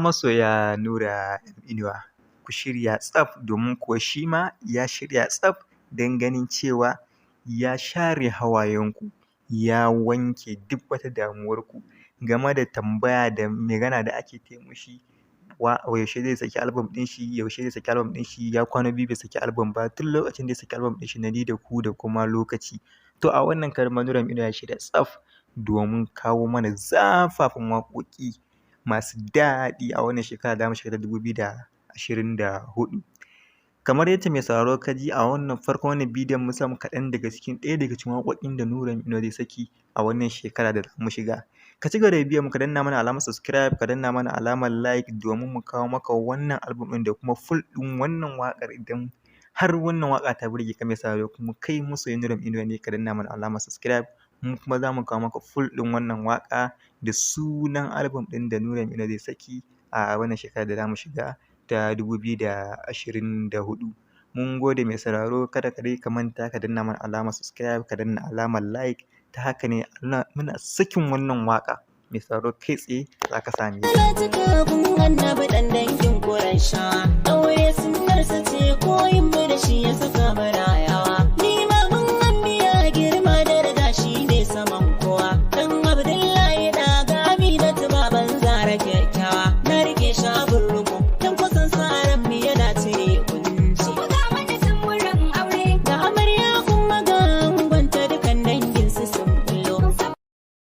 masoya Nura M Inuwa, ku shirya tsaf domin kuwa shi ma ya shirya tsaf don ganin cewa ya share hawayenku, ya wanke duk wata damuwarku game da tambaya da magana da ake ta mishi yaushe zai saki album ɗin shi, ya kwana biyu bai saki album ba, tun lokacin da ya saki album ɗin shi na Ni da Ku da kuma Lokaci. To a wannan karon ma Nura M Inuwa ya shirya tsaf domin kawo mana zafafan waƙoƙi masu daɗi a wannan shekara da zamu shiga ta 2024. Kamar yadda mai sauraro ka ji a wannan farkon wannan bidiyon mun samu kaɗan daga cikin ɗaya daga cikin waƙoƙin da Nura M Inuwa zai saki a wannan shekara da zamu shiga. Ka ci gaba da bibiyar mu, ka danna mana alamar subscribe, ka danna mana alamar like domin mu kawo maka wannan album ɗin da kuma full ɗin wannan waƙar idan har wannan waƙa ta burge ka mai sauraro kuma kai masoyin Nura M Inuwa ne, ka danna mana alamar subscribe. Mu kuma za mu kawo maka full ɗin wannan waƙa da sunan album ɗin da Nura M Inuwa zai saki a wannan shekara da zamu shiga ta 2024. Mun gode mai sauraro, kada ka dai ka manta ka danna mana alamar subscribe, ka danna alamar like, ta haka ne muna sakin wannan waƙa mai sauraro kai tsaye za ka same ta.